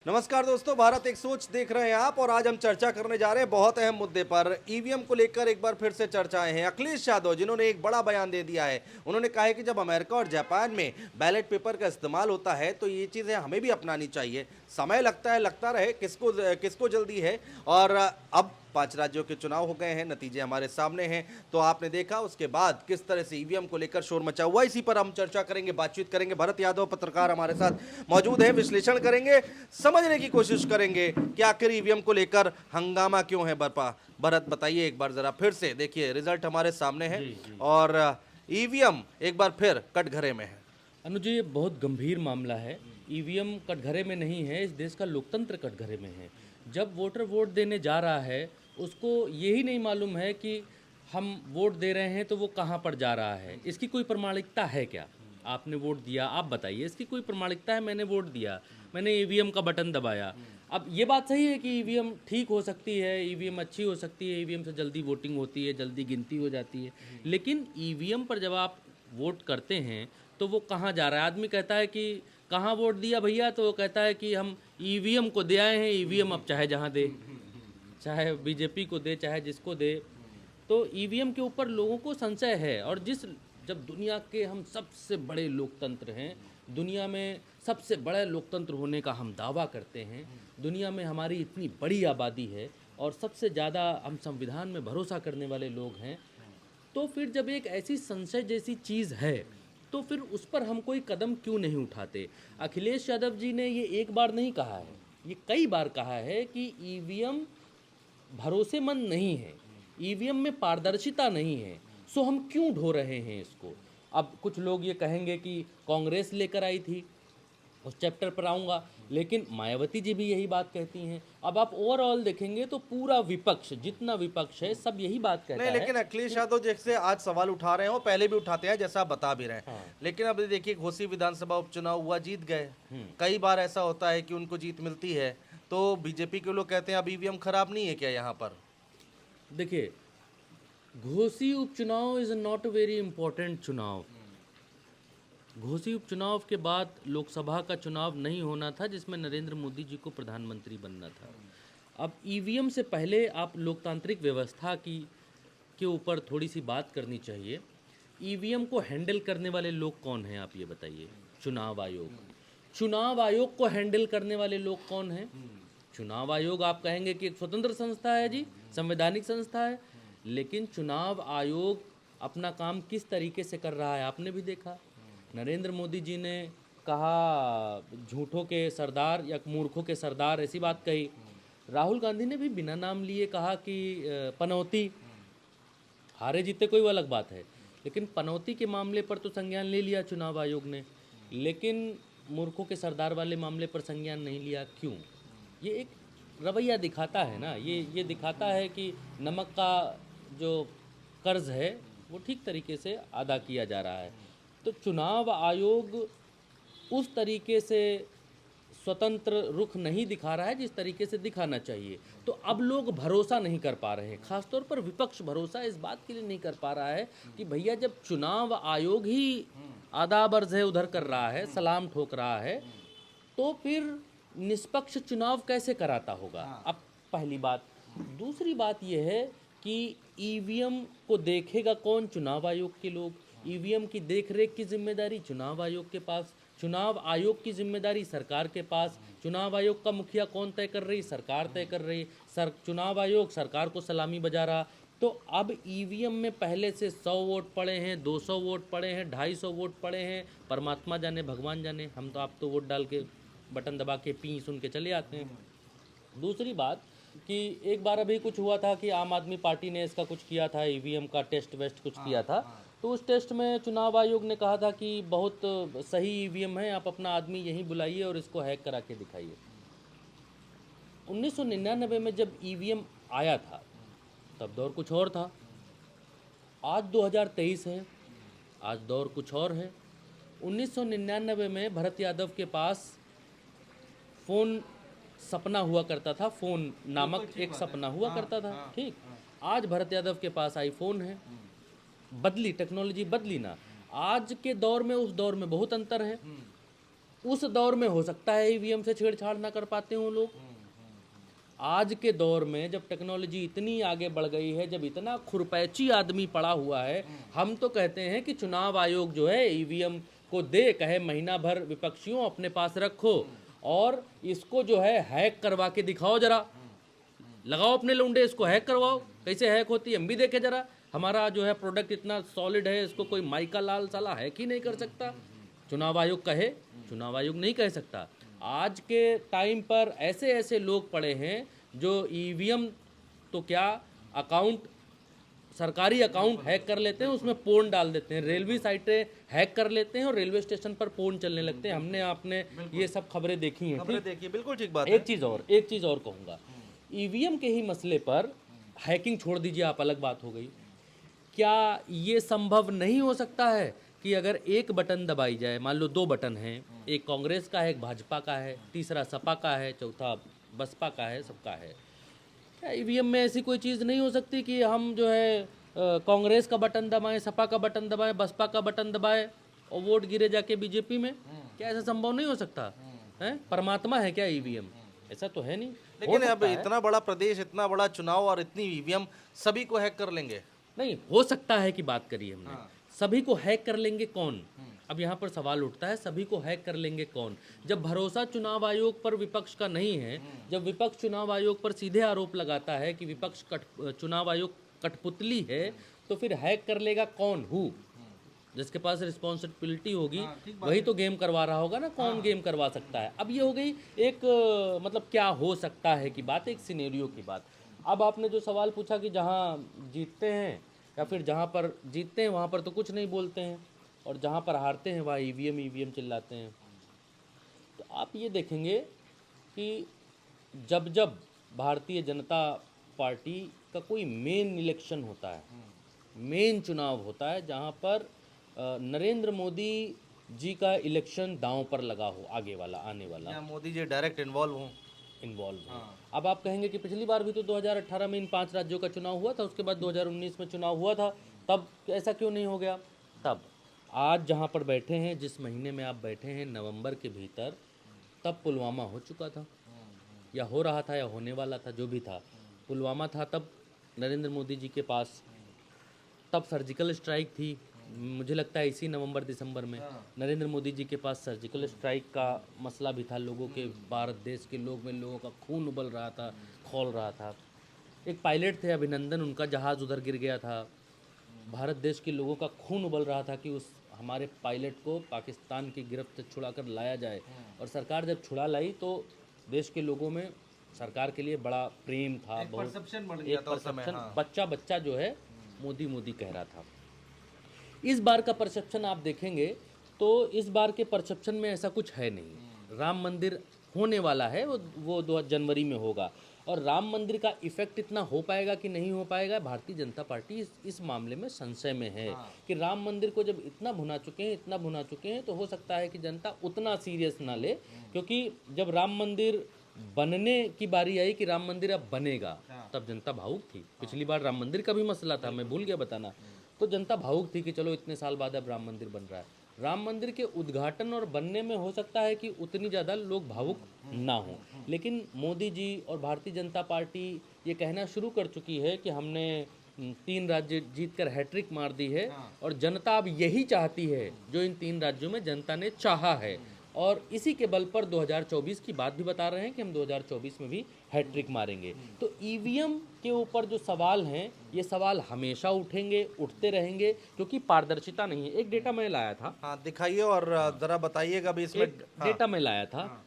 नमस्कार दोस्तों, भारत एक सोच देख रहे हैं आप। और आज हम चर्चा करने जा रहे हैं बहुत अहम मुद्दे पर। ईवीएम को लेकर एक बार फिर से चर्चाएं हैं। अखिलेश यादव जिन्होंने एक बड़ा बयान दे दिया है, उन्होंने कहा है कि जब अमेरिका और जापान में बैलेट पेपर का इस्तेमाल होता है तो ये चीजें हमें भी अपनानी चाहिए। समय लगता है, लगता रहे, किसको किसको जल्दी है। और अब 5 राज्यों के चुनाव हो गए हैं, नतीजे हमारे सामने हैं। तो आपने देखा उसके बाद किस तरह से ईवीएम को लेकर शोर मचा हुआ। इसी पर हम चर्चा करेंगे, बातचीत करेंगे। भरत यादव पत्रकार हमारे साथ मौजूद है, विश्लेषण करेंगे, समझने की कोशिश करेंगे कि आखिर ईवीएम को लेकर हंगामा क्यों है बरपा। भरत बताइए एक बार जरा फिर से। देखिए रिजल्ट हमारे सामने है और ईवीएम एक बार फिर कटघरे में है। अनुज जी, ये बहुत गंभीर मामला है। ईवीएम कटघरे में नहीं है, इस देश का लोकतंत्र कटघरे में है। जब वोटर वोट देने जा रहा है, उसको यही नहीं मालूम है कि हम वोट दे रहे हैं तो वो कहाँ पर जा रहा है। इसकी कोई प्रामाणिकता है क्या? आपने वोट दिया, आप बताइए इसकी कोई प्रामाणिकता है? मैंने वोट दिया, मैंने ईवीएम का बटन दबाया। अब ये बात सही है कि ईवीएम ठीक हो सकती है, ईवीएम अच्छी हो सकती है, ईवीएम से जल्दी वोटिंग होती है, जल्दी गिनती हो जाती है। लेकिन ईवीएम पर जब आप वोट करते हैं तो वो कहाँ जा रहा है? आदमी कहता है कि कहाँ वोट दिया भैया, तो वो कहता है कि हम ईवीएम को दे आए हैं। ईवीएम अब चाहे जहाँ दे, चाहे बीजेपी को दे, चाहे जिसको दे। तो ईवीएम के ऊपर लोगों को संशय है। और जब दुनिया के हम सबसे बड़े लोकतंत्र हैं, दुनिया में सबसे बड़ा लोकतंत्र होने का हम दावा करते हैं, दुनिया में हमारी इतनी बड़ी आबादी है और सबसे ज़्यादा हम संविधान में भरोसा करने वाले लोग हैं, तो फिर जब एक ऐसी संशय जैसी चीज़ है तो फिर उस पर हम कोई कदम क्यों नहीं उठाते? अखिलेश यादव जी ने ये एक बार नहीं कहा है, ये कई बार कहा है कि ईवीएम भरोसेमंद नहीं है, ईवीएम में पारदर्शिता नहीं है, सो हम क्यों ढो रहे हैं इसको। अब कुछ लोग ये कहेंगे कि कांग्रेस लेकर आई थी, उस चैप्टर पर आऊँगा, लेकिन मायावती जी भी यही बात कहती हैं। अब आप ओवरऑल देखेंगे तो पूरा विपक्ष, जितना विपक्ष है, सब यही बात कहता नहीं, है लेकिन अखिलेश यादव जैसे आज सवाल उठा रहे हो, पहले भी उठाते हैं जैसा आप बता भी रहे हैं। हाँ। लेकिन अब देखिए घोसी विधानसभा उपचुनाव हुआ, जीत गए। कई बार ऐसा होता है कि उनको जीत मिलती है, तो बीजेपी के लोग कहते हैं अब ईवीएम खराब नहीं है क्या यहाँ पर। देखिए, घोसी उपचुनाव is not a very important चुनाव। घोसी उपचुनाव के बाद लोकसभा का चुनाव नहीं होना था, जिसमें नरेंद्र मोदी जी को प्रधानमंत्री बनना था। अब ईवीएम से पहले आप लोकतांत्रिक व्यवस्था के ऊपर थोड़ी सी बात करनी चाहिए। ईवीएम को हैंडल करने वाले लोग कौन हैं, आप ये बताइए? चुनाव आयोग। चुनाव आयोग को हैंडल करने वाले लोग कौन हैं? चुनाव आयोग आप कहेंगे कि एक स्वतंत्र संस्था है जी, संवैधानिक संस्था है, लेकिन चुनाव आयोग अपना काम किस तरीके से कर रहा है आपने भी देखा। नरेंद्र मोदी जी ने कहा झूठों के सरदार या मूर्खों के सरदार, ऐसी बात कही। राहुल गांधी ने भी बिना नाम लिए कहा कि पनौती। हारे जीते कोई वो अलग बात है, लेकिन पनौती के मामले पर तो संज्ञान ले लिया चुनाव आयोग ने, लेकिन मूर्खों के सरदार वाले मामले पर संज्ञान नहीं लिया। क्यों? ये एक रवैया दिखाता है ना, ये दिखाता है कि नमक का जो कर्ज है वो ठीक तरीके से अदा किया जा रहा है। तो चुनाव आयोग उस तरीके से स्वतंत्र रुख नहीं दिखा रहा है जिस तरीके से दिखाना चाहिए। तो अब लोग भरोसा नहीं कर पा रहे हैं, खासतौर पर विपक्ष भरोसा इस बात के लिए नहीं कर पा रहा है कि भैया जब चुनाव आयोग ही आधा बर्ज है उधर कर रहा है, सलाम ठोक रहा है, तो फिर निष्पक्ष चुनाव कैसे कराता होगा। अब पहली बात। दूसरी बात यह है कि ईवीएम को देखेगा कौन? चुनाव आयोग के लोग। ईवीएम की देखरेख की जिम्मेदारी चुनाव आयोग के पास, चुनाव आयोग की जिम्मेदारी सरकार के पास। चुनाव आयोग का मुखिया कौन तय कर रही? सरकार तय कर रही। चुनाव आयोग सरकार को सलामी बजा रहा। तो अब ईवीएम में पहले से 100 वोट पड़े हैं, 200 वोट पड़े हैं, 250 वोट पड़े हैं, परमात्मा जाने भगवान जाने। हम तो आप तो वोट डाल के बटन दबा के पी सुन के चले आते हैं। दूसरी बात कि एक बार अभी कुछ हुआ था कि आम आदमी पार्टी ने इसका कुछ किया था, ईवीएम का टेस्ट वेस्ट कुछ किया था, तो उस टेस्ट में चुनाव आयोग ने कहा था कि बहुत सही ईवीएम है, आप अपना आदमी यहीं बुलाइए और इसको हैक करा के दिखाइए। 1999 में जब ईवीएम आया था तब दौर कुछ और था। आज 2023 है, आज दौर कुछ और है। 1999 में भरत यादव के पास फ़ोन सपना हुआ करता था, फ़ोन नामक एक सपना हुआ करता था, ठीक। आज भरत यादव के पास आईफोन है। बदली टेक्नोलॉजी, बदली ना। आज के दौर में उस दौर में बहुत अंतर है। उस दौर में हो सकता है ईवीएम से छेड़छाड़ ना कर पाते हों लोग। आज के दौर में जब टेक्नोलॉजी इतनी आगे बढ़ गई है, जब इतना खुरपैची आदमी पड़ा हुआ है, हम तो कहते हैं कि चुनाव आयोग जो है ईवीएम को दे, कहे महीना भर विपक्षियों अपने पास रखो और इसको जो है हैक करवा के दिखाओ, जरा लगाओ अपने लौंडे, इसको हैक करवाओ, कैसे हैक होती है हम भी देखे जरा। हमारा जो है प्रोडक्ट इतना सॉलिड है, इसको कोई माइका लाल साला हैक ही नहीं कर सकता। चुनाव आयोग कहे, चुनाव आयोग नहीं कह सकता। आज के टाइम पर ऐसे ऐसे लोग पड़े हैं जो ईवीएम तो क्या, अकाउंट, सरकारी अकाउंट हैक कर लेते हैं, उसमें पोर्न डाल देते हैं, रेलवे साइटें हैक कर लेते हैं और रेलवे स्टेशन पर पोर्न चलने लगते हैं। हमने आपने ये सब खबरें देखी हैं। खबरें देखिए, बिल्कुल ठीक बात एक चीज़ और कहूँगा, ईवीएम के ही मसले पर हैकिंग छोड़ दीजिए, आप, अलग बात हो गई। क्या ये संभव नहीं हो सकता है कि अगर एक बटन दबाई जाए, मान लो 2 बटन हैं, एक कांग्रेस का है, एक भाजपा का है, तीसरा सपा का है, चौथा बसपा का है, सबका है, क्या ईवीएम में ऐसी कोई चीज़ नहीं हो सकती कि हम जो है कांग्रेस का बटन दबाएं, सपा का बटन दबाएं, बसपा का बटन दबाएं और वोट गिरे जाके बीजेपी में? क्या ऐसा संभव नहीं हो सकता है? परमात्मा है क्या ईवीएम? ऐसा तो है नहीं। लेकिन अब इतना बड़ा प्रदेश, इतना बड़ा चुनाव और इतनी ईवीएम, सभी को हैक कर लेंगे? नहीं हो सकता है कि बात करी हमने, सभी को हैक कर लेंगे कौन? अब यहाँ पर सवाल उठता है, सभी को हैक कर लेंगे कौन? जब भरोसा चुनाव आयोग पर विपक्ष का नहीं है, जब विपक्ष चुनाव आयोग पर सीधे आरोप लगाता है कि विपक्ष चुनाव आयोग कठपुतली है, तो फिर हैक कर लेगा कौन? हु जिसके पास रिस्पॉन्सिबिलिटी होगी वही तो गेम करवा रहा होगा ना। कौन गेम करवा सकता है? अब ये हो गई एक मतलब क्या हो सकता है की बात, एक सिनेरियो की बात। अब आपने जो सवाल पूछा कि जहाँ जीतते हैं या फिर जहाँ पर जीतते हैं वहाँ पर तो कुछ नहीं बोलते हैं और जहाँ पर हारते हैं वहाँ ईवीएम ईवीएम चिल्लाते हैं। तो आप ये देखेंगे कि जब जब भारतीय जनता पार्टी का कोई मेन इलेक्शन होता है, मेन चुनाव होता है, जहाँ पर नरेंद्र मोदी जी का इलेक्शन दांव पर लगा हो, आगे वाला आने वाला, या मोदी जी डायरेक्ट इन्वॉल्व हो। अब आप कहेंगे कि पिछली बार भी तो 2018 में इन 5 राज्यों का चुनाव हुआ था, उसके बाद 2019 में चुनाव हुआ था, तब ऐसा क्यों नहीं हो गया? तब आज जहाँ पर बैठे हैं, जिस महीने में आप बैठे हैं, नवंबर के भीतर, तब पुलवामा हो चुका था या हो रहा था या होने वाला था, जो भी था, पुलवामा था तब नरेंद्र मोदी जी के पास, तब सर्जिकल स्ट्राइक थी। मुझे लगता है इसी नवंबर दिसंबर में नरेंद्र मोदी जी के पास सर्जिकल स्ट्राइक का मसला भी था। लोगों के, भारत देश के लोगों का खून उबल रहा था, खौल रहा था। एक पायलट थे अभिनंदन, उनका जहाज़ उधर गिर गया था। भारत देश के लोगों का खून उबल रहा था कि उस हमारे पायलट को पाकिस्तान की गिरफ्त से छुड़ा कर लाया जाए, और सरकार जब छुड़ा लाई तो देश के लोगों में सरकार के लिए बड़ा प्रेम था, एक परसेप्शन बन एक गया था उस समय। परसेप्शन, बच्चा जो है मोदी मोदी कह रहा था। इस बार का परसेप्शन आप देखेंगे तो इस बार के परसेप्शन में ऐसा कुछ है नहीं। राम मंदिर होने वाला है, वो 2 जनवरी में होगा, और राम मंदिर का इफेक्ट इतना हो पाएगा कि नहीं हो पाएगा, भारतीय जनता पार्टी इस मामले में संशय में है कि राम मंदिर को जब इतना भुना चुके हैं तो हो सकता है कि जनता उतना सीरियस ना ले, क्योंकि जब राम मंदिर बनने की बारी आई कि राम मंदिर अब बनेगा, तब जनता भावुक थी। पिछली बार राम मंदिर का भी मसला था, मैं भूल गया बताना, तो जनता भावुक थी कि चलो इतने साल बाद अब राम मंदिर बन रहा है। राम मंदिर के उद्घाटन और बनने में हो सकता है कि उतनी ज़्यादा लोग भावुक ना हों, लेकिन मोदी जी और भारतीय जनता पार्टी ये कहना शुरू कर चुकी है कि हमने 3 राज्य जीतकर हैट्रिक मार दी है, और जनता अब यही चाहती है जो इन 3 राज्यों में जनता ने चाहा है, और इसी के बल पर 2024 की बात भी बता रहे हैं कि हम 2024 में भी हैट्रिक मारेंगे। तो ईवीएम के ऊपर जो सवाल हैं, ये सवाल हमेशा उठेंगे, उठते रहेंगे, क्योंकि पारदर्शिता नहीं है। एक डेटा मैं लाया था, हाँ दिखाइए और जरा बताइएगा भी इसमें। डेटा मैं लाया था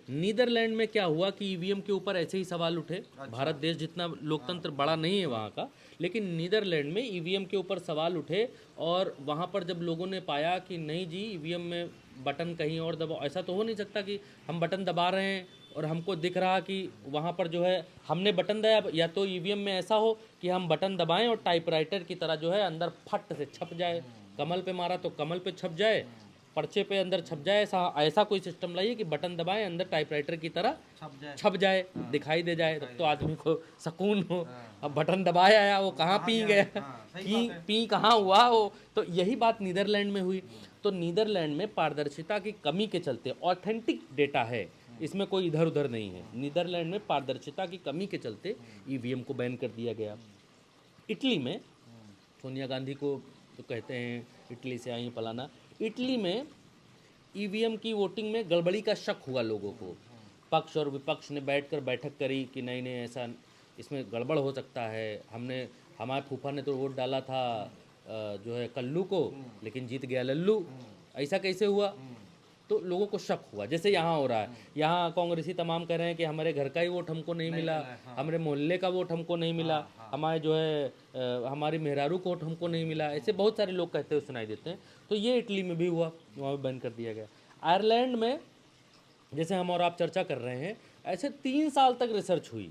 नीदरलैंड में क्या हुआ कि ईवीएम के ऊपर ऐसे ही सवाल उठे। भारत देश जितना लोकतंत्र बड़ा नहीं है वहाँ का, लेकिन नीदरलैंड में ईवीएम के ऊपर सवाल उठे, और वहाँ पर जब लोगों ने पाया कि नहीं जी ईवीएम में बटन कहीं और दबाओ, ऐसा तो हो नहीं सकता कि हम बटन दबा रहे हैं और हमको दिख रहा कि वहाँ पर जो है हमने बटन दबाया, या तो ईवीएम में ऐसा हो कि हम बटन दबाएं और टाइपराइटर की तरह जो है अंदर फट से छप जाए, कमल पे मारा तो कमल पे छप जाए, पर्चे पे अंदर छप जाए, ऐसा कोई सिस्टम लाइए कि बटन दबाएं अंदर टाइपराइटर की तरह छप जाए, दिखाई दे जाए, तब तो आदमी को सुकून हो। अब बटन दबाया आया, वो कहाँ पी गया, पी कहाँ हुआ वो, तो यही बात नीदरलैंड में हुई। तो नीदरलैंड में पारदर्शिता की कमी के चलते, ऑथेंटिक डेटा है, इसमें कोई इधर उधर नहीं है, नीदरलैंड में पारदर्शिता की कमी के चलते ईवीएम को बैन कर दिया गया। इटली में सोनिया गांधी को तो कहते हैं इटली से आई फलाना, इटली में ईवीएम की वोटिंग में गड़बड़ी का शक हुआ लोगों को। पक्ष और विपक्ष ने बैठकर बैठक करी कि नहीं नहीं ऐसा इसमें गड़बड़ हो सकता है, हमारे फूफा ने तो वोट डाला था जो है कल्लू को, लेकिन जीत गया लल्लू, ऐसा कैसे हुआ? तो लोगों को शक हुआ, जैसे यहाँ हो रहा है। यहाँ कांग्रेसी तमाम कह रहे हैं कि हमारे घर का ही वोट हमको नहीं मिला, हमारे मोहल्ले का वोट हमको नहीं मिला, हमारे जो है हमारी मेहरारू को वोट हमको नहीं मिला, ऐसे बहुत सारे लोग कहते हुए सुनाई देते हैं। तो ये इटली में भी हुआ, वहाँ भी बैन कर दिया गया। आयरलैंड में जैसे हम और आप चर्चा कर रहे हैं, ऐसे 3 साल तक रिसर्च हुई,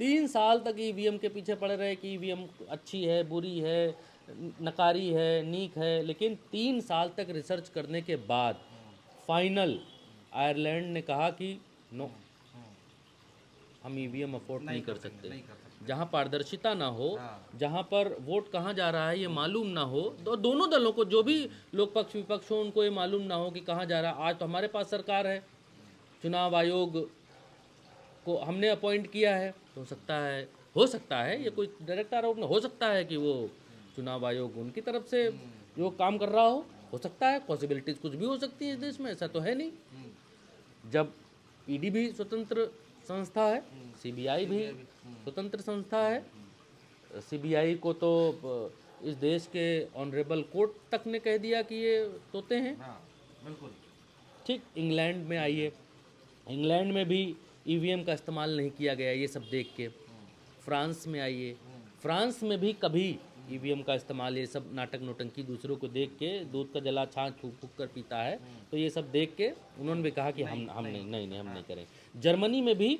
3 साल तक ईवीएम के पीछे पड़े रहे कि ईवीएम अच्छी है, बुरी है, नकारी है, नीक है, लेकिन 3 साल तक रिसर्च करने के बाद फाइनल आयरलैंड ने कहा कि नो, हम ईवीएम अफोर्ड नहीं कर सकते। जहाँ पारदर्शिता ना हो, जहाँ पर वोट कहाँ जा रहा है ये मालूम ना हो, तो दोनों दलों को, जो भी लोग पक्ष विपक्ष हो, उनको ये मालूम ना हो कि कहाँ जा रहा है। आज तो हमारे पास सरकार है, चुनाव आयोग को हमने अपॉइंट किया है, तो हो सकता है ये कोई डायरेक्ट आरोप नहीं, हो सकता है कि वो चुनाव आयोग उनकी तरफ से जो काम कर रहा हो सकता है, पॉसिबिलिटीज कुछ भी हो सकती है इस देश में, ऐसा तो है नहीं। जब ईडी भी स्वतंत्र संस्था है, सीबीआई भी स्वतंत्र संस्था है, सीबीआई को तो इस देश के ऑनरेबल कोर्ट तक ने कह दिया कि ये तोते हैं। बिल्कुल ठीक, इंग्लैंड में आइए, इंग्लैंड में भी ईवीएम का इस्तेमाल नहीं किया गया ये सब देख के। फ्रांस में आइए, फ्रांस में भी कभी ईवीएम का इस्तेमाल, ये सब नाटक नोटंकी दूसरों को देख के, दूध का जला छाछ फूक फूक कर पीता है, तो ये सब देख के उन्होंने भी कहा कि हम नहीं करें। जर्मनी में भी,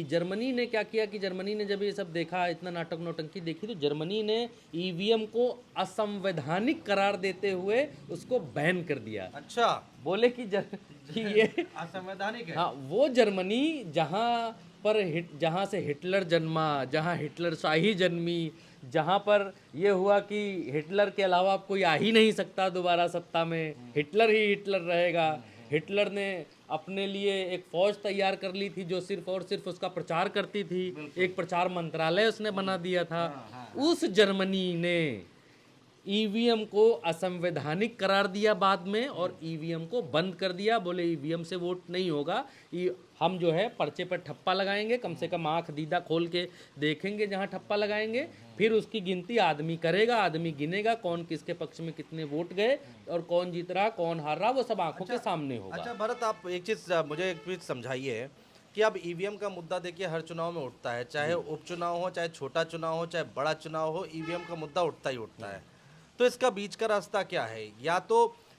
जर्मनी ने क्या किया कि जर्मनी ने जब ये सब देखा, इतना नाटक नोटंकी देखी, तो जर्मनी ने ईवीएम को असंवैधानिक करार देते हुए उसको बैन कर दिया। अच्छा, बोले कि ये असंवैधानिक है। हाँ, वो जर्मनी जहाँ से हिटलर जन्मा, जहाँ हिटलर शाही जन्मी, जहाँ पर ये हुआ कि हिटलर के अलावा अब कोई आ ही नहीं सकता दोबारा सत्ता में, हिटलर ही हिटलर रहेगा। हिटलर ने अपने लिए एक फौज तैयार कर ली थी जो सिर्फ और सिर्फ उसका प्रचार करती थी, एक प्रचार मंत्रालय उसने बना दिया था। उस जर्मनी ने ईवीएम को असंवैधानिक करार दिया बाद में, और ईवीएम को बंद कर दिया। बोले ईवीएम से वोट नहीं होगा, हम जो है पर्चे पर ठप्पा लगाएंगे, कम से कम आंख दीदा खोल के देखेंगे जहां ठप्पा लगाएंगे, फिर उसकी गिनती आदमी करेगा, आदमी गिनेगा कौन किसके पक्ष में कितने वोट गए और कौन जीत रहा कौन हार रहा, वो सब आंखों के सामने होगा। अच्छा भरत, आप एक चीज़ मुझे एक चीज़ समझाइए कि अब ईवीएम का मुद्दा देखिए हर चुनाव में उठता है, चाहे उपचुनाव हो, चाहे छोटा चुनाव हो, चाहे बड़ा चुनाव हो, ईवीएम का मुद्दा उठता ही उठता है। तो इसका बीच का रास्ता क्या है?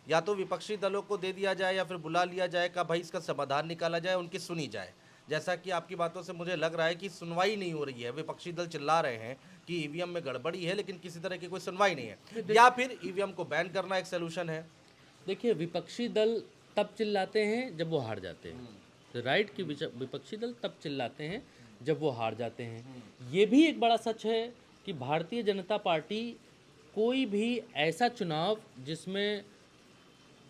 या तो विपक्षी दलों को दे दिया जाए, या फिर बुला लिया जाए का भाई इसका समाधान निकाला जाए, उनकी सुनी जाए। जैसा कि आपकी बातों से मुझे लग रहा है कि सुनवाई नहीं हो रही है, विपक्षी दल चिल्ला रहे हैं कि ईवीएम में गड़बड़ी है, लेकिन किसी तरह की कोई सुनवाई नहीं है, या फिर ईवीएम को बैन करना एक सोल्यूशन है। देखिए, विपक्षी दल तब चिल्लाते हैं जब वो हार जाते हैं, तो राइट की विपक्षी दल तब चिल्लाते हैं जब वो हार जाते हैं। ये भी एक बड़ा सच है कि भारतीय जनता पार्टी कोई भी ऐसा चुनाव जिसमें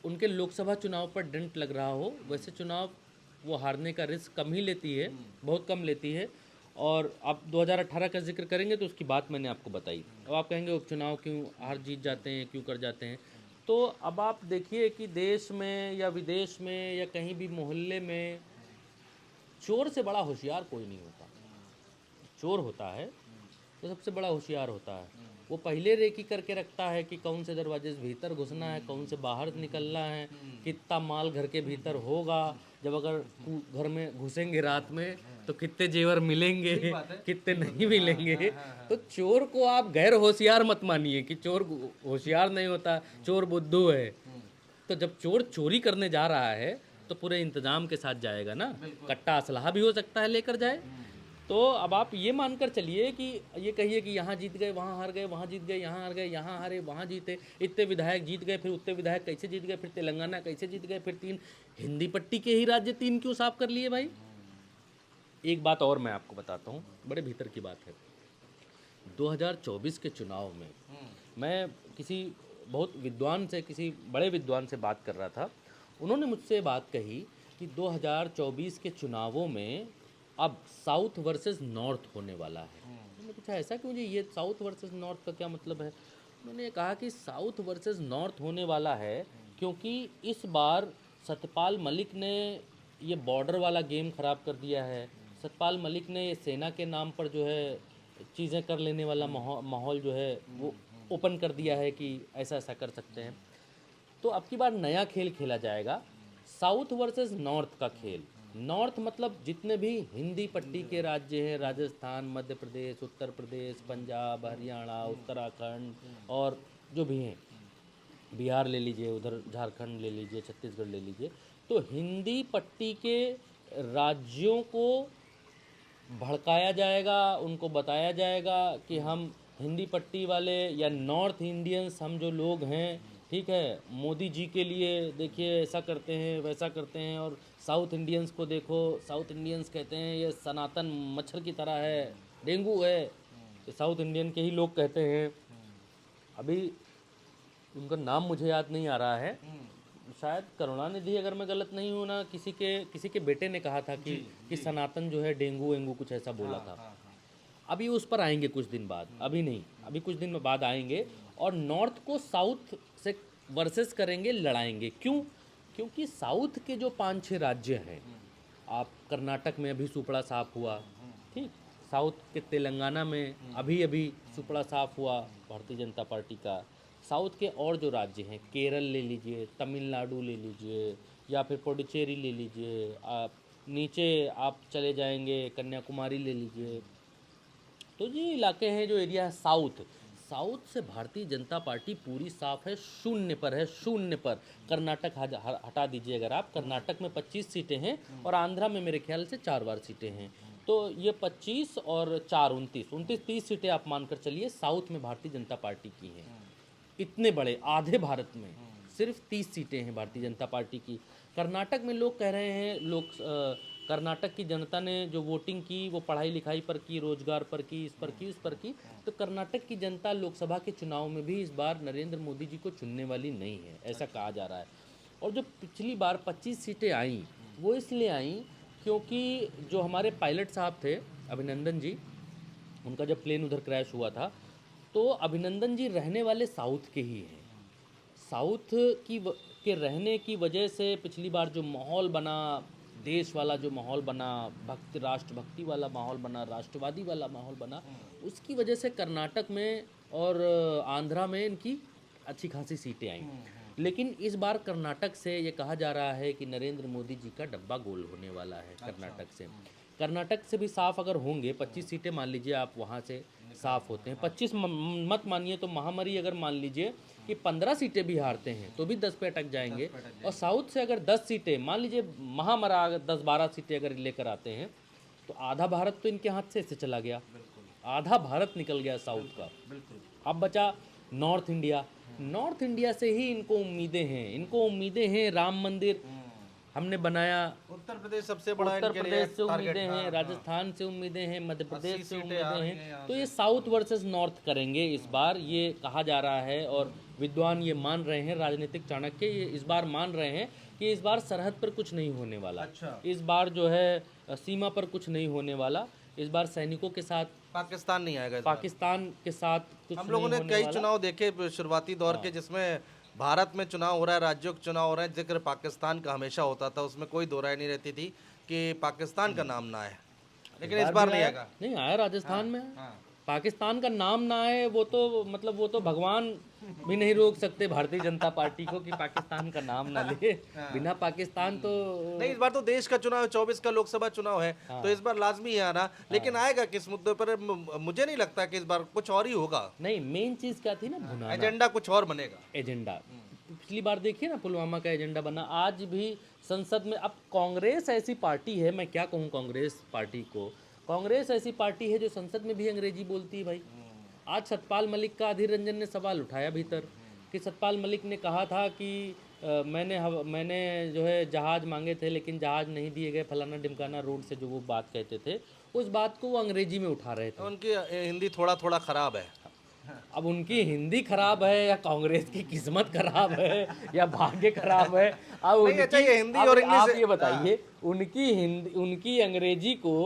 उनके लोकसभा चुनाव पर डंट लग रहा हो, वैसे चुनाव वो हारने का रिस्क कम ही लेती है, बहुत कम लेती है। और आप 2018 का जिक्र करेंगे तो उसकी बात मैंने आपको बताई। अब आप कहेंगे उपचुनाव क्यों हार जीत जाते हैं, क्यों कर जाते हैं, तो अब आप देखिए कि देश में या विदेश में या कहीं भी मोहल्ले में चोर से बड़ा होशियार कोई नहीं होता। चोर होता है तो सबसे बड़ा होशियार होता है। वो पहले रेकी करके रखता है कि कौन से दरवाजे से भीतर घुसना है, कौन से बाहर निकलना है, कितना माल घर के भीतर होगा, जब अगर घर में घुसेंगे रात में तो कितने जेवर मिलेंगे, कितने नहीं मिलेंगे। तो चोर को आप गैर होशियार मत मानिए कि चोर होशियार नहीं होता, चोर बुद्धू है। तो जब चोर चोरी करने जा रहा है तो पूरे इंतजाम के साथ जाएगा ना, कट्टा असलहा भी हो सकता है लेकर जाए। तो अब आप ये मानकर चलिए कि ये कहिए कि यहाँ जीत गए वहाँ हार गए, वहाँ जीत गए यहाँ हार गए, यहाँ हारे वहाँ जीते, इतने विधायक जीत गए, फिर उतने विधायक कैसे जीत गए, फिर तेलंगाना कैसे जीत गए, फिर 3 हिंदी पट्टी के ही राज्य 3 क्यों साफ कर लिए भाई। एक बात और मैं आपको बताता हूँ, बड़े भीतर की बात है। 2024 के चुनाव में मैं किसी बहुत विद्वान से, किसी बड़े विद्वान से बात कर रहा था। उन्होंने मुझसे बात कही कि 2024 के चुनावों में अब साउथ वर्सेस नॉर्थ होने वाला है। मैंने पूछा ऐसा कि मुझे ये साउथ वर्सेस नॉर्थ का क्या मतलब है। उन्होंने कहा कि साउथ वर्सेस नॉर्थ होने वाला है क्योंकि इस बार सत्यपाल मलिक ने ये बॉर्डर वाला गेम ख़राब कर दिया है। सत्यपाल मलिक ने ये सेना के नाम पर जो है चीज़ें कर लेने वाला माहौल जो है वो ओपन कर दिया है कि ऐसा ऐसा कर सकते हैं। तो अब की बार नया खेल खेला जाएगा, साउथ वर्सेस नॉर्थ का खेल। नॉर्थ मतलब जितने भी हिंदी पट्टी के राज्य हैं, राजस्थान, मध्य प्रदेश, उत्तर प्रदेश, पंजाब, हरियाणा, उत्तराखंड और जो भी हैं, बिहार ले लीजिए, उधर झारखंड ले लीजिए, छत्तीसगढ़ ले लीजिए, तो हिंदी पट्टी के राज्यों को भड़काया जाएगा, उनको बताया जाएगा कि हम हिंदी पट्टी वाले या नॉर्थ इंडियंस हम जो लोग हैं, ठीक है, मोदी जी के लिए देखिए ऐसा करते हैं वैसा करते हैं, और साउथ इंडियंस को देखो, साउथ इंडियंस कहते हैं ये सनातन मच्छर की तरह है, डेंगू है, ये साउथ इंडियन के ही लोग कहते हैं। अभी उनका नाम मुझे याद नहीं आ रहा है, शायद करुणानिधि, अगर मैं गलत नहीं हूँ ना, किसी के बेटे ने कहा था कि सनातन जो है डेंगू वेंगू कुछ ऐसा बोला था। अभी उस पर आएंगे कुछ दिन बाद, अभी नहीं, अभी कुछ दिन बाद आएंगे और नॉर्थ को साउथ से वर्सेस करेंगे, लड़ाएंगे। क्यों? क्योंकि साउथ के जो 5-6 राज्य हैं, आप कर्नाटक में अभी सुपड़ा साफ हुआ, ठीक, साउथ के तेलंगाना में अभी अभी सुपड़ा साफ हुआ भारतीय जनता पार्टी का। साउथ के और जो राज्य हैं, केरल ले लीजिए, तमिलनाडु ले लीजिए, या फिर पुडुचेरी ले लीजिए, आप नीचे आप चले जाएंगे कन्याकुमारी ले लीजिए, तो ये इलाके हैं जो एरिया है साउथ। साउथ से भारतीय जनता पार्टी पूरी साफ है, शून्य पर है, शून्य पर। कर्नाटक हटा दीजिए, अगर आप, कर्नाटक में 25 सीटें हैं और आंध्रा में मेरे ख्याल से 4 बार सीटें हैं, तो ये 25 और 4 29 30 सीटें आप मानकर चलिए साउथ में भारतीय जनता पार्टी की हैं। इतने बड़े आधे भारत में सिर्फ 30 सीटें हैं भारतीय जनता पार्टी की। कर्नाटक में लोग कह रहे हैं, कर्नाटक की जनता ने जो वोटिंग की वो पढ़ाई लिखाई पर की, रोजगार पर की, इस पर की, उस पर की, तो कर्नाटक की जनता लोकसभा के चुनाव में भी इस बार नरेंद्र मोदी जी को चुनने वाली नहीं है, ऐसा कहा जा रहा है। और जो पिछली बार 25 सीटें आईं, वो इसलिए आईं क्योंकि जो हमारे पायलट साहब थे अभिनंदन जी, उनका जब प्लेन उधर क्रैश हुआ था, तो अभिनंदन जी रहने वाले साउथ के ही हैं। साउथ के रहने की वजह से पिछली बार जो माहौल बना, देश वाला जो माहौल बना, राष्ट्रभक्ति वाला माहौल बना, राष्ट्रवादी वाला माहौल बना, उसकी वजह से कर्नाटक में और आंध्रा में इनकी अच्छी खासी सीटें आईं। लेकिन इस बार कर्नाटक से ये कहा जा रहा है कि नरेंद्र मोदी जी का डब्बा गोल होने वाला है। कर्नाटक से, कर्नाटक से भी साफ अगर होंगे 25 सीटें, मान लीजिए आप वहाँ से साफ होते हैं, 25 मत मानिए तो महामरी अगर मान लीजिए कि 15 सीटें भी हारते हैं तो भी 10 पे अटक जाएंगे, और साउथ से अगर 10 सीटें, मान लीजिए महामरा 10-12 सीटें अगर लेकर आते हैं, तो आधा भारत तो इनके हाथ से चला गया, आधा भारत निकल गया साउथ का। अब बचा नॉर्थ इंडिया। नॉर्थ इंडिया से ही इनको उम्मीदें हैं राम मंदिर हमने बनाया, उत्तर प्रदेश सबसे बड़ा उत्तर इनके लिए प्रदेश से टारगेट। उम्मीदें हैं, राजस्थान से उम्मीदें हैं, मध्य प्रदेश से उम्मीदें हैं, तो ये साउथ वर्सेस नॉर्थ करेंगे इस बार, ये कहा जा रहा है। और विद्वान ये मान रहे हैं, राजनीतिक चाणक्य ये इस बार मान रहे हैं कि इस बार सरहद पर कुछ नहीं होने वाला। अच्छा। इस बार जो है सीमा पर कुछ नहीं होने वाला, इस बार सैनिकों के साथ पाकिस्तान नहीं आएगा इस बार। पाकिस्तान के साथ कुछ हम लोगों ने नहीं कई होने वाला। चुनाव देखे शुरुआती दौर के, जिसमें भारत में चुनाव हो रहा है, राज्यों के चुनाव हो रहे हैं, जिक्र पाकिस्तान का हमेशा होता था, उसमें कोई दो राय नहीं रहती थी कि पाकिस्तान का नाम ना आए, लेकिन इस बार नहीं आएगा। नहीं आया, राजस्थान में पाकिस्तान का नाम ना आए, वो तो मतलब वो तो भगवान भी नहीं रोक सकते भारतीय जनता पार्टी को कि पाकिस्तान का नाम ना ले, बिना पाकिस्तान तो नहीं, इस बार तो देश का चुनाव है, 24 का लोकसभा चुनाव है, तो इस बार लाजमी है आना, लेकिन आएगा किस मुद्दे पर मुझे नहीं लगता कि इस बार कुछ और ही होगा। नहीं, मेन चीज क्या थी ना, भुनाना एजेंडा कुछ और बनेगा। एजेंडा। पिछली बार देखिए ना पुलवामा का एजेंडा बना, आज भी संसद में। अब कांग्रेस ऐसी पार्टी है, मैं क्या कहूँ कांग्रेस पार्टी को, कांग्रेस ऐसी पार्टी है जो संसद में भी अंग्रेजी बोलती है भाई। आज सतपाल मलिक का अधीर रंजन ने सवाल उठाया भीतर कि सतपाल मलिक ने कहा था कि मैंने जो है जहाज़ मांगे थे लेकिन जहाज़ नहीं दिए गए, फलाना ढिमकाना रोड से जो वो बात कहते थे, उस बात को वो अंग्रेजी में उठा रहे थे। उनकी हिंदी थोड़ा थोड़ा खराब है। अब उनकी हिंदी खराब है या कांग्रेस की किस्मत खराब है या भाग्य खराब है। अब नहीं, अच्छा, ये हिंदी अब और इंग्लिश आप ये बताइए, उनकी हिंदी उनकी अंग्रेजी को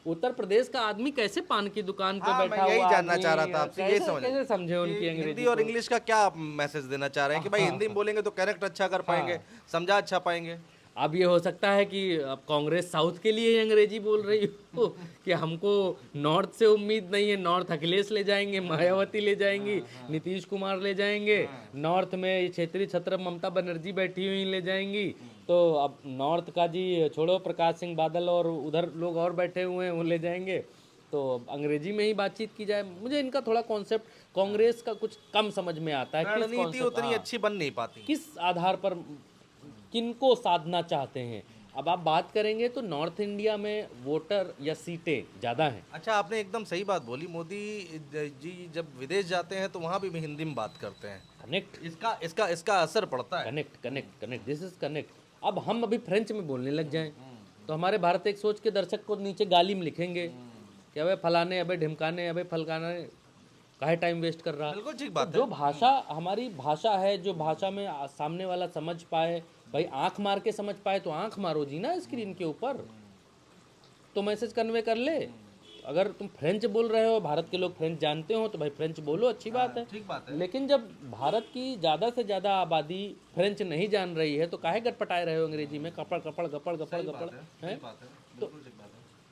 उत्तर प्रदेश का आदमी कैसे पान की दुकान पे हाँ, मैं बैठा यही हुआ जानना आदमी चाह रहा था आपसे, यही कैसे समझ कैसे समझे कि उनकी हिंदी अंग्रेजी और को? इंग्लिश का क्या आप मैसेज देना चाह रहे हैं कि भाई हिंदी में बोलेंगे तो करेक्ट अच्छा कर पाएंगे, समझा अच्छा पाएंगे। अब ये हो सकता है कि अब कांग्रेस साउथ के लिए ही अंग्रेजी बोल रही हो कि हमको नॉर्थ से उम्मीद नहीं है, नॉर्थ अखिलेश ले जाएंगे, मायावती ले जाएंगी, नीतीश कुमार ले जाएंगे, नॉर्थ में ये क्षेत्रीय छत्र ममता बनर्जी बैठी हुई ले जाएंगी, तो अब नॉर्थ का जी छोड़ो, प्रकाश सिंह बादल और उधर लोग और बैठे हुए हैं वो ले जाएंगे, तो अंग्रेजी में ही बातचीत की जाए। मुझे इनका थोड़ा कॉन्सेप्ट कांग्रेस का कुछ कम समझ में आता है। किस रणनीति concept- उतनी हाँ। अच्छी बन नहीं पाती। किस आधार पर किनको साधना चाहते हैं। अब आप बात करेंगे तो नॉर्थ इंडिया में वोटर या सीटें ज़्यादा हैं। अच्छा, आपने एकदम सही बात बोली। मोदी जी जब विदेश जाते हैं तो वहाँ भी हिंदी में बात करते हैं। कनेक्ट इसका इसका इसका असर पड़ता है। Connect connect connect this is connect. अब हम अभी फ्रेंच में बोलने लग जाएं तो हमारे भारत एक सोच के दर्शक को नीचे गाली में लिखेंगे कि अबे फलाने, अबे ढिमकाने, अबे फलकाने, काहे टाइम वेस्ट कर रहा। बिल्कुल ठीक बात जो भाषा हमारी भाषा है, जो भाषा में सामने वाला समझ पाए, भाई आंख मार के समझ पाए तो आंख मारो जी ना स्क्रीन के ऊपर, तो मैसेज कन्वे कर ले। अगर तुम फ्रेंच बोल रहे हो, भारत के लोग फ्रेंच जानते हो तो भाई फ्रेंच बोलो, अच्छी बात है। ठीक बात है। लेकिन जब भारत की ज़्यादा से ज़्यादा आबादी फ्रेंच नहीं जान रही है तो काहे गटपटाए रहे हो अंग्रेजी में, कपड़ कपड़ गपड़ गपड़ गपड़ है। तो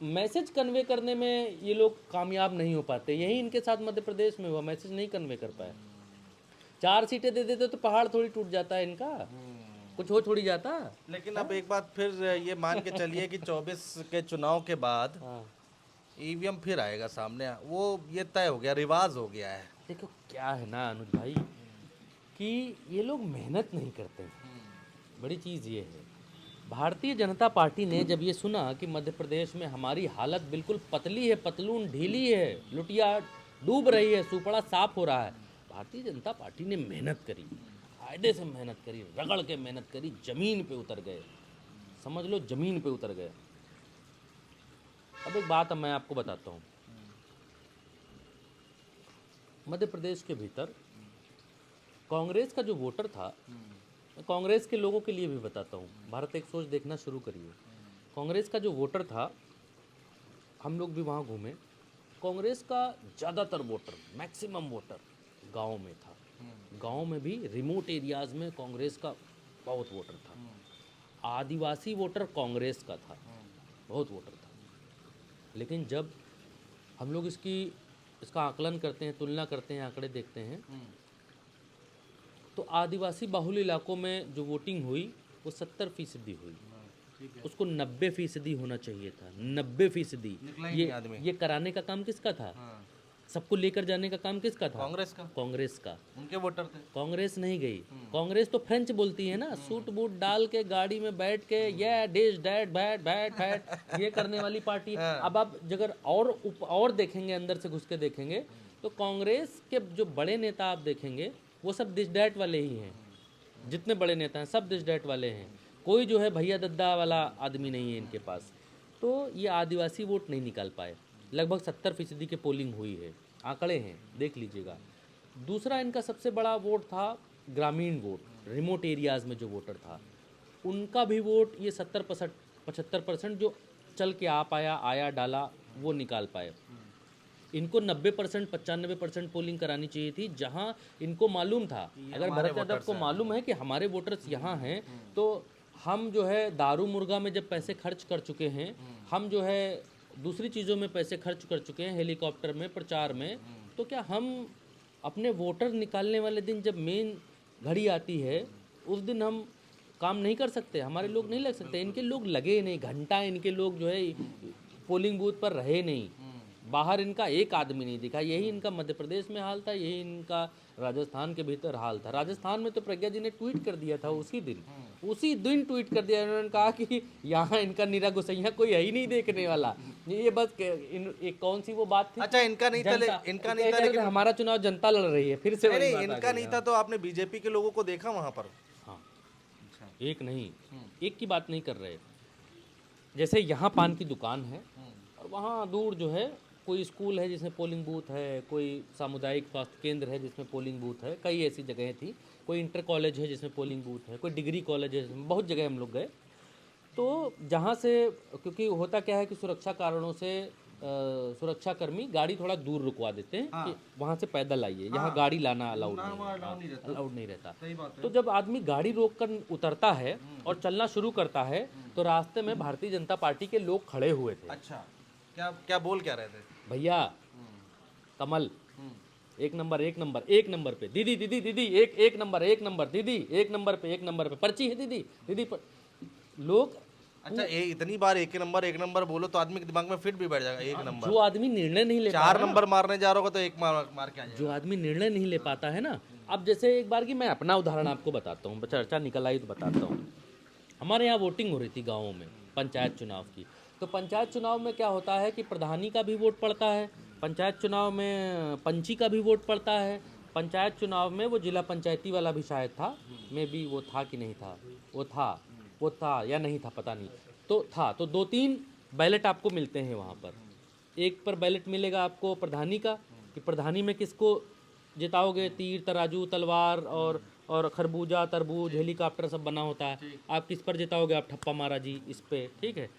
मैसेज कन्वे करने में ये लोग कामयाब नहीं हो पाते। यही इनके साथ मध्य प्रदेश में हुआ, मैसेज नहीं कन्वे कर पाए। 4 सीटें दे देते तो पहाड़ थोड़ी टूट जाता है इनका, कुछ हो थोड़ी जाता। लेकिन अब एक बात फिर ये मान के चलिए कि 24 के चुनाव के बाद हाँ, ईवीएम फिर आएगा सामने, वो ये तय हो गया, रिवाज हो गया है। देखो क्या है ना अनुज भाई कि ये लोग मेहनत नहीं करते हैं। बड़ी चीज़ ये है, भारतीय जनता पार्टी ने जब ये सुना कि मध्य प्रदेश में हमारी हालत बिल्कुल पतली है, पतलून ढीली है, लुटिया डूब रही है, सुपड़ा साफ हो रहा है, भारतीय जनता पार्टी ने मेहनत करी, कायदे से मेहनत करी, रगड़ के मेहनत करी, ज़मीन पे उतर गए, समझ लो ज़मीन पे उतर गए। अब एक बात मैं आपको बताता हूँ, मध्य प्रदेश के भीतर कांग्रेस का जो वोटर था, मैं कांग्रेस के लोगों के लिए भी बताता हूँ, भारत एक सोच देखना शुरू करिए। कांग्रेस का जो वोटर था, हम लोग भी वहाँ घूमे, कांग्रेस का ज़्यादातर वोटर, मैक्सिमम वोटर गांव में था। गांव में भी रिमोट एरियाज़ में कांग्रेस का बहुत वोटर था। आदिवासी वोटर कांग्रेस का था, बहुत वोटर था। लेकिन जब हम लोग इसका आकलन करते हैं, तुलना करते हैं, आंकड़े देखते हैं, तो आदिवासी बाहुल इलाकों में जो वोटिंग हुई वो 70% हुई। उसको 90% होना चाहिए था, 90%। ये कराने का काम किसका था? सबको लेकर जाने का काम किसका था? कांग्रेस का। कांग्रेस का। उनके वोटर थे। कांग्रेस नहीं गई। कांग्रेस तो फ्रेंच बोलती है ना, सूट बूट डाल के गाड़ी में बैठ के ये dish that bat bat bat ये करने वाली पार्टी है। अब आप अगर और देखेंगे, अंदर से घुस के देखेंगे तो कांग्रेस के जो बड़े नेता आप देखेंगे वो सब दिस डैट वाले ही हैं। जितने बड़े नेता हैं सब दिस डैट वाले हैं। कोई जो है भैया दद्दा वाला आदमी नहीं है इनके पास। तो ये आदिवासी वोट नहीं निकाल पाए। लगभग 70% की पोलिंग हुई है, आंकड़े हैं, देख लीजिएगा। दूसरा इनका सबसे बड़ा वोट था ग्रामीण वोट, रिमोट एरियाज़ में जो वोटर था उनका भी वोट ये 70-75% जो चल के आ पाया, आया डाला, वो निकाल पाए। इनको 90% 95% पोलिंग करानी चाहिए थी, जहां इनको मालूम था, अगर भरत यादव को मालूम है कि हमारे वोटर्स यहाँ हैं तो हम जो है दारू मुर्गा में जब पैसे खर्च कर चुके हैं, हम जो है दूसरी चीज़ों में पैसे खर्च कर चुके हैं, हेलीकॉप्टर में, प्रचार में, तो क्या हम अपने वोटर निकालने वाले दिन जब मेन घड़ी आती है उस दिन हम काम नहीं कर सकते? हमारे लोग नहीं लग सकते? इनके लोग लगे नहीं, घंटा इनके लोग जो है पोलिंग बूथ पर रहे नहीं, बाहर इनका एक आदमी नहीं दिखा। यही इनका मध्य प्रदेश में हाल था, यही इनका राजस्थान के भीतर हाल था। राजस्थान में तो प्रज्ञा जी ने ट्वीट कर दिया था उसी दिन ट्वीट कर दिया। उन्होंने कहा कि यहाँ इनका नीरा गुसैया कोई है ही नहीं देखने वाला, ये बस एक कौन सी वो बात थी। अच्छा, इनका नहीं था लेकिन हमारा चुनाव जनता लड़ रही है, फिर से नहीं, इनका नहीं था तो आपने बीजेपी के लोगों को देखा वहाँ पर? हाँ, एक नहीं, एक की बात नहीं कर रहे। जैसे यहाँ पान की दुकान है और वहाँ दूर जो है कोई स्कूल है जिसमें पोलिंग बूथ है, कोई सामुदायिक स्वास्थ्य केंद्र है जिसमें पोलिंग बूथ है, कई ऐसी जगहें थी, कोई इंटर कॉलेज है जिसमें पोलिंग बूथ है, कोई डिग्री कॉलेज है जिसमें, बहुत जगह हम लोग गए। तो जहाँ से, क्योंकि होता क्या है कि सुरक्षा कारणों से सुरक्षाकर्मी गाड़ी थोड़ा दूर रुकवा देते हैं कि वहाँ से पैदल आइए, यहाँ गाड़ी लाना अलाउड नहीं रहता। तो जब आदमी गाड़ी रोक कर उतरता है और चलना शुरू करता है तो रास्ते में भारतीय जनता पार्टी के लोग खड़े हुए थे। अच्छा, क्या क्या बोल क्या रहे थे? भैया कमल एक नंबर, एक नंबर, एक नंबर पे दीदी, दीदी दीदी, एक नंबर, एक नंबर दीदी, एक नंबर पे, एक नंबर पे पर्ची है दीदी, दीदी पर लोग। अच्छा, इतनी बार एक नंबर बोलो तो आदमी के दिमाग में फिट भी बैठ जाएगा। एक नंबर, जो आदमी निर्णय नहीं ले 4 नंबर मारने जा रहा होगा तो एक मार के आ जाएगा। जो आदमी निर्णय नहीं ले पाता है ना, अब जैसे एक बार की मैं अपना उदाहरण आपको बताता हूँ, चर्चा निकल आई तो बताता हूँ। हमारे यहाँ वोटिंग हो रही थी गाँवों में पंचायत चुनाव की। तो पंचायत चुनाव में क्या होता है कि प्रधानी का भी वोट पड़ता है, पंचायत चुनाव में पंची का भी वोट पड़ता है, पंचायत चुनाव में वो जिला पंचायती वाला भी शायद था, मे बी वो था कि नहीं था, वो था या नहीं था पता नहीं, तो था। तो 2-3 बैलेट आपको मिलते हैं वहाँ पर। एक पर बैलेट मिलेगा आपको प्रधानी का, कि प्रधानी में किसको जिताओगे, तीर तराजू तलवार और खरबूजा तरबूज हेलीकॉप्टर सब बना होता है, आप किस पर जिताओगे, आप ठप्पा मारा जी इस पे, ठीक है।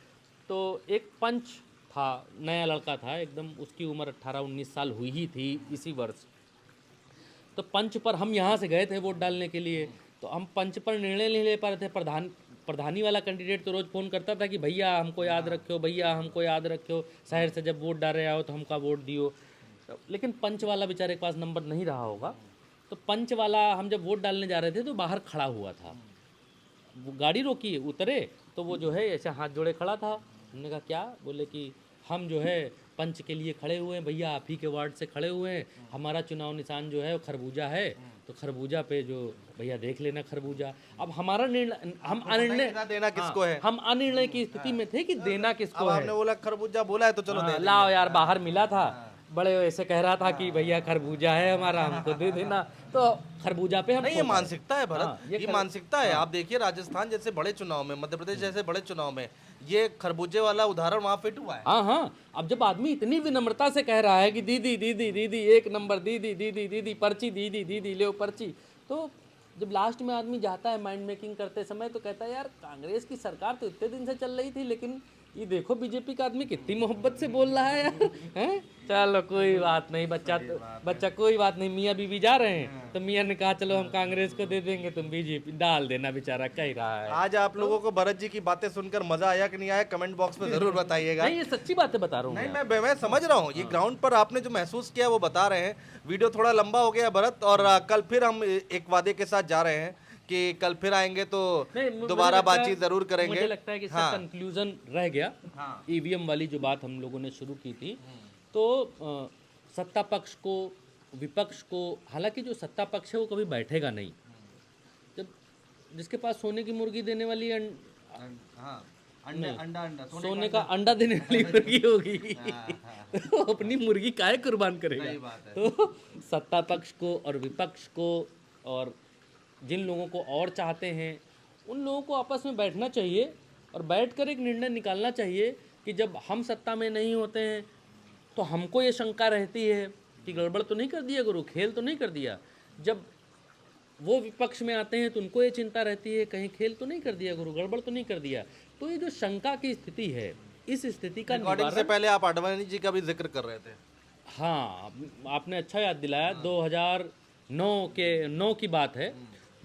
तो एक पंच था, नया लड़का था एकदम, उसकी उम्र 18-19 साल हुई ही थी इसी वर्ष। तो पंच पर हम यहाँ से गए थे वोट डालने के लिए, तो हम पंच पर निर्णय नहीं ले पा रहे थे। प्रधानी वाला कैंडिडेट तो रोज़ फ़ोन करता था कि भैया हमको याद रखो, भैया हमको याद रखो, शहर से जब वोट डाल रहे आओ तो हमका वोट दियो। लेकिन पंच वाला बेचारे के पास नंबर नहीं रहा होगा। तो पंच वाला, हम जब वोट डालने जा रहे थे तो बाहर खड़ा हुआ था, वो गाड़ी रोकी, उतरे तो वो जो है ऐसे हाथ जोड़े खड़ा था। हमने कहा क्या? बोले कि हम जो है पंच के लिए खड़े हुए हैं भैया, आप ही के वार्ड से खड़े हुए हैं, हमारा चुनाव निशान जो है वो खरबूजा है, तो खरबूजा पे जो भैया देख लेना खरबूजा। अब हमारा निर्णय, हम अनिर्णय देना किसको है, हम अनिर्णय की स्थिति में थे कि देना किसको है। आपने बोला खरबूजा बोला है तो चलो दे लाओ यार, बाहर मिला था, बड़े ऐसे कह रहा था कि भैया खरबूजा है हमारा, हमको दे देना। तो खरबूजा पे हम नहीं, ये मानसिकता है भरत, ये ये मानसिकता है। आप देखिए राजस्थान जैसे बड़े चुनाव में, मध्य प्रदेश जैसे बड़े चुनाव में ये खरबूजे वाला उदाहरण वहाँ फिट हुआ है। हाँ। अब जब आदमी इतनी विनम्रता से कह रहा है कि दीदी दीदी दीदी, एक नंबर दीदी दीदी दीदी, पर्ची दीदी दीदी ले पर्ची, तो जब लास्ट में आदमी जाता है माइंड मेकिंग करते समय तो कहता है यार कांग्रेस की सरकार तो इतने दिन से चल रही थी, लेकिन ये देखो बीजेपी का आदमी कितनी मोहब्बत से बोल रहा है यार, हैं? चलो कोई बात नहीं, बच्चा कोई बात नहीं, मियाँ बीवी जा रहे हैं तो मियाँ ने कहा चलो हम कांग्रेस को दे देंगे, तुम बीजेपी डाल देना, बेचारा कह रहा है। आज आप लोगों को भरत जी की बातें सुनकर मजा आया कि नहीं आया, कमेंट बॉक्स में जरूर बताइएगा। नहीं, ये सच्ची बातें बता रहा हूँ। नहीं, मैं समझ रहा हूँ, ये ग्राउंड पर आपने जो महसूस किया वो बता रहे हैं। वीडियो थोड़ा लंबा हो गया भरत, और कल फिर हम एक वादे के साथ जा रहे हैं कि कल फिर आएंगे तो दोबारा बातचीत जरूर करेंगे। मुझे लगता है कि इसका कंक्लूजन रह गया। ईवीएम वाली जो बात हम लोगों ने शुरू की थी, तो सत्ता पक्ष को, विपक्ष को, हालांकि जो सत्ता पक्ष है वो कभी बैठेगा नहीं। जब जिसके पास सोने की मुर्गी देने वाली सोने का अंडा देने वाली मुर्गी होगी तो अपनी मुर्गी काहे कुर्बान करेगा। तो सत्ता पक्ष को और विपक्ष को और जिन लोगों को और चाहते हैं उन लोगों को आपस में बैठना चाहिए और बैठकर एक निर्णय निकालना चाहिए कि जब हम सत्ता में नहीं होते हैं तो हमको ये शंका रहती है कि गड़बड़ तो नहीं कर दिया गुरु, खेल तो नहीं कर दिया। जब वो विपक्ष में आते हैं तो उनको ये चिंता रहती है कहीं खेल तो नहीं कर दिया गुरु, गड़बड़ तो नहीं कर दिया। तो ये जो शंका की स्थिति है, इस स्थिति का रिकॉर्डिंग से पहले आप आडवाणी जी का भी जिक्र कर रहे थे। हाँ, आपने अच्छा याद दिलाया। 2009 की बात है,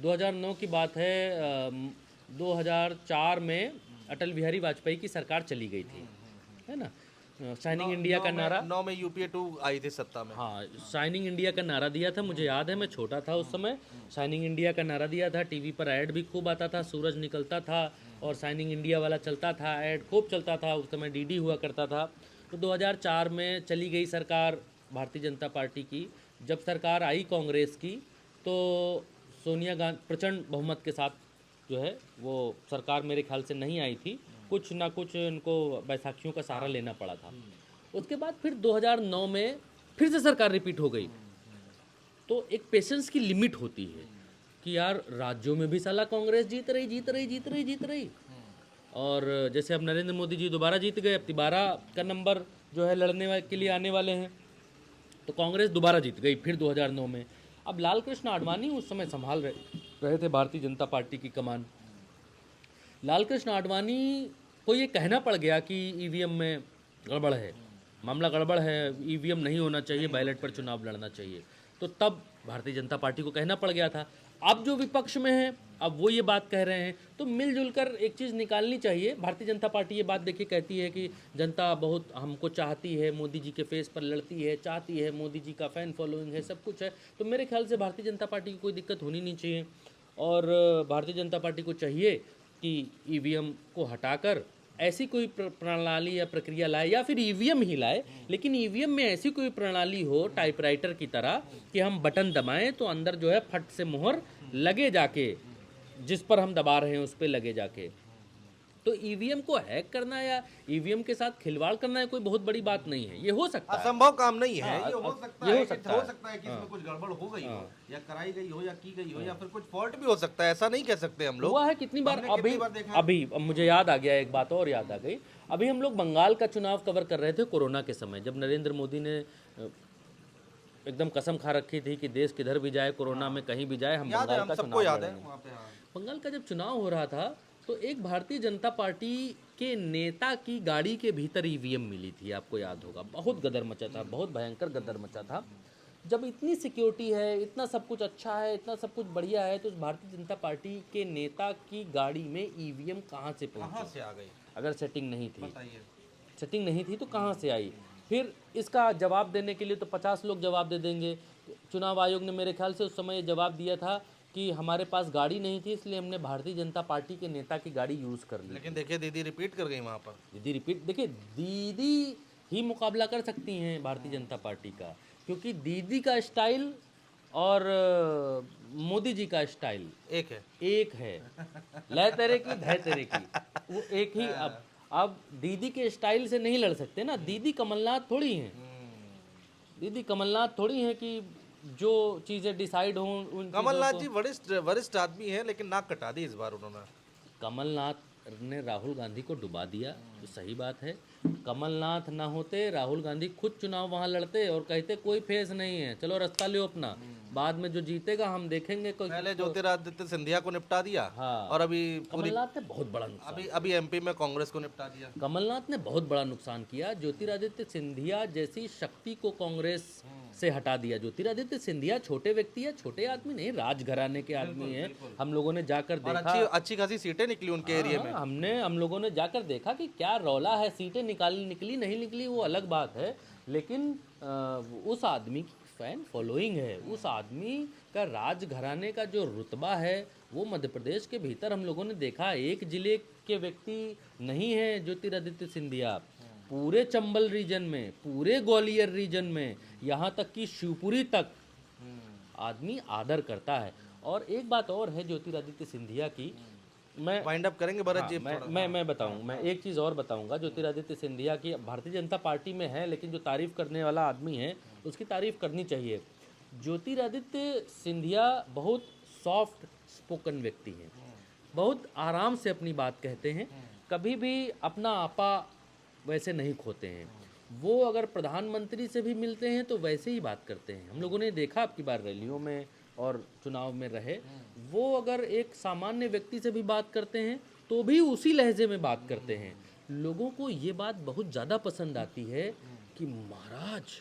2009 की बात है। 2004 में अटल बिहारी वाजपेयी की सरकार चली गई थी, है ना। शाइनिंग इंडिया का नारा, 9 में यूपीए 2 आई थी सत्ता में। हाँ, शाइनिंग इंडिया का नारा दिया था, मुझे याद है, मैं छोटा था उस समय। शाइनिंग इंडिया का नारा दिया था, टीवी पर ऐड भी खूब आता था, सूरज निकलता था और शाइनिंग इंडिया वाला चलता था, ऐड खूब चलता था। उस समय डीडी हुआ करता था। तो 2004 में चली गई सरकार भारतीय जनता पार्टी की। जब सरकार आई कांग्रेस की तो सोनिया गांधी प्रचंड बहुमत के साथ जो है वो सरकार मेरे ख्याल से नहीं आई थी, कुछ ना कुछ इनको बैसाखियों का सहारा लेना पड़ा था। उसके बाद फिर 2009 में फिर से सरकार रिपीट हो गई। तो एक पेशेंस की लिमिट होती है कि यार राज्यों में भी साला कांग्रेस जीत रही। और जैसे अब नरेंद्र मोदी जी दोबारा जीत गए, अब 12 का नंबर जो है के लिए आने वाले हैं। तो कांग्रेस दोबारा जीत गई फिर 2009 में। अब लाल कृष्ण आडवाणी उस समय संभाल रहे थे भारतीय जनता पार्टी की कमान। लाल कृष्ण आडवाणी को ये कहना पड़ गया कि ईवीएम में गड़बड़ है, मामला गड़बड़ है, ईवीएम नहीं होना चाहिए, बैलेट पर चुनाव लड़ना चाहिए। तो तब भारतीय जनता पार्टी को कहना पड़ गया था। अब जो विपक्ष में है, अब वो ये बात कह रहे हैं, तो मिलजुल कर एक चीज़ निकालनी चाहिए। भारतीय जनता पार्टी ये बात देखिए कहती है कि जनता बहुत हमको चाहती है, मोदी जी के फेस पर लड़ती है, चाहती है, मोदी जी का फ़ैन फॉलोइंग है, सब कुछ है। तो मेरे ख्याल से भारतीय जनता पार्टी की कोई दिक्कत होनी नहीं चाहिए। और भारतीय जनता पार्टी को चाहिए कि ईवीएम को हटाकर ऐसी कोई प्रणाली या प्रक्रिया लाए, या फिर ईवीएम ही लाए, लेकिन ईवीएम में ऐसी कोई प्रणाली हो टाइपराइटर की तरह कि हम बटन दबाएं तो अंदर जो है फट से मुहर लगे जाके, जिस पर हम दबा रहे हैं उस पर लगे जाके। तो ईवीएम को हैक करना या ईवीएम के साथ खिलवाड़ करना है कोई बहुत बड़ी बात नहीं है, ये हो सकता है, असंभव काम नहीं है। हाँ, ये हो सकता ये है, हो सकता है। हो सकता है कि इसमें कुछ गड़बड़ हो गई हो, या कराई गई हो, या की गई हो, या फिर कुछ फॉल्ट भी हो सकता है, ऐसा नहीं कह सकते हम लोग। हुआ है कितनी बार। हमने कितनी बार देखा है। अभी अब मुझे याद आ गया, एक बात और याद आ गई। अभी हम लोग बंगाल का चुनाव कवर कर रहे थे कोरोना के समय, जब नरेंद्र मोदी ने एकदम कसम खा रखी थी कि देश किधर भी जाए, कोरोना में कहीं भी जाए, हम याद है, बंगाल हम का सबको चुनाव याद है लड़ेंगे। वहाँ पे। हाँ। बंगाल का जब चुनाव हो रहा था तो एक भारतीय जनता पार्टी के नेता की गाड़ी के भीतर ईवीएम मिली थी, आपको याद होगा। बहुत गदर मचा था, बहुत भयंकर गदर मचा था। जब इतनी सिक्योरिटी है, इतना सब कुछ अच्छा है, इतना सब कुछ बढ़िया है, तो उस भारतीय जनता पार्टी के नेता की गाड़ी में ईवीएम कहाँ से कहाँ पहुंची? से आ गई अगर सेटिंग नहीं थी, बताइए। सेटिंग नहीं थी तो कहाँ से आई? फिर इसका जवाब देने के लिए तो 50 लोग जवाब दे देंगे। चुनाव आयोग ने मेरे ख्याल से उस समय ये जवाब दिया था कि हमारे पास गाड़ी नहीं थी, इसलिए हमने भारतीय जनता पार्टी के नेता की गाड़ी यूज़ कर ली। लेकिन देखिए दीदी रिपीट कर गई वहाँ पर। दीदी रिपीट, देखिए दीदी ही मुकाबला कर सकती हैं भारतीय जनता पार्टी का, क्योंकि दीदी का स्टाइल और मोदी जी का स्टाइल एक है। लय तेरे की धय तेरे की, वो एक ही। अब दीदी के स्टाइल से नहीं लड़ सकते ना, दीदी कमलनाथ थोड़ी हैं। दीदी कमलनाथ थोड़ी हैं कि जो चीज़ें डिसाइड हों उन कमलनाथ जी वरिष्ठ आदमी है, लेकिन नाक कटा दी इस बार उन्होंने। कमलनाथ ने राहुल गांधी को डुबा दिया, तो सही बात है। कमलनाथ ना होते, राहुल गांधी खुद चुनाव वहां लड़ते और कहते कोई फेस नहीं है, चलो रास्ता लो अपना, बाद में जो जीतेगा हम देखेंगे। पहले ज्योतिरादित्य सिंधिया को निपटा दिया। हाँ। और अभी कमलनाथ ने बहुत बड़ा नुकसान, अभी एमपी में कांग्रेस को निपटा दिया। कमलनाथ ने बहुत बड़ा नुकसान किया। ज्योतिरादित्य सिंधिया जैसी शक्ति को कांग्रेस से हटा दिया। ज्योतिरादित्य सिंधिया छोटे व्यक्ति है, छोटे आदमी नहीं, राजघराने के आदमी हैं। हम लोगों ने जाकर और देखा, अच्छी खासी सीटें निकली उनके एरिया में। हम लोगों ने जाकर देखा कि क्या रौला है। सीटें निकली नहीं निकली वो अलग बात है, लेकिन उस आदमी की फैन फॉलोइंग है, उस आदमी का राजघराने का जो रुतबा है वो मध्य प्रदेश के भीतर हम लोगों ने देखा। एक जिले के व्यक्ति नहीं है ज्योतिरादित्य सिंधिया, पूरे चंबल रीजन में, पूरे ग्वालियर रीजन में, यहाँ तक कि शिवपुरी तक आदमी आदर करता है। और एक बात और है ज्योतिरादित्य सिंधिया की, मैं वाइंड अप करेंगे भरत जी। मैं बताऊं, मैं एक चीज़ और बताऊंगा ज्योतिरादित्य सिंधिया की। भारतीय जनता पार्टी में है, लेकिन जो तारीफ करने वाला आदमी है उसकी तारीफ करनी चाहिए। ज्योतिरादित्य सिंधिया बहुत सॉफ्ट स्पोकन व्यक्ति हैं, बहुत आराम से अपनी बात कहते हैं, कभी भी अपना आपा वैसे नहीं खोते हैं। वो अगर प्रधानमंत्री से भी मिलते हैं तो वैसे ही बात करते हैं। हम लोगों ने देखा आपकी बार रैलियों में और चुनाव में रहे, वो अगर एक सामान्य व्यक्ति से भी बात करते हैं तो भी उसी लहजे में बात करते हैं। लोगों को ये बात बहुत ज़्यादा पसंद आती है कि महाराज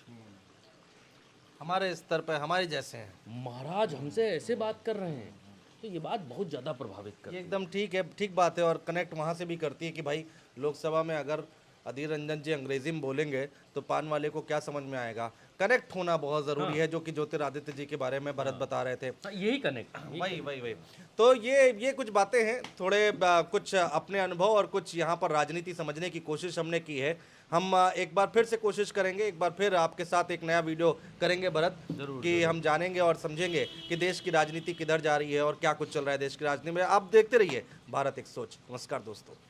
हमारे स्तर पर हमारे जैसे हैं, महाराज हमसे ऐसे बात कर रहे हैं, तो ये बात बहुत ज़्यादा प्रभावित करती ये एकदम ठीक है, ठीक बात है। और कनेक्ट वहाँ से भी करती है कि भाई लोकसभा में अगर अधीर रंजन जी अंग्रेजी में बोलेंगे तो पान वाले को क्या समझ में आएगा। कनेक्ट होना बहुत ज़रूरी है, जो कि ज्योतिरादित्य जी के बारे में भरत बता रहे थे। यही कनेक्ट, वही तो ये कुछ बातें हैं, थोड़े कुछ अपने अनुभव और कुछ यहाँ पर राजनीति समझने की कोशिश हमने की है। हम एक बार फिर से कोशिश करेंगे, एक बार फिर आपके साथ एक नया वीडियो करेंगे भरत, कि हम जानेंगे और समझेंगे कि देश की राजनीति किधर जा रही है और क्या कुछ चल रहा है देश की राजनीति में। आप देखते रहिए भारत एक सोच। नमस्कार दोस्तों।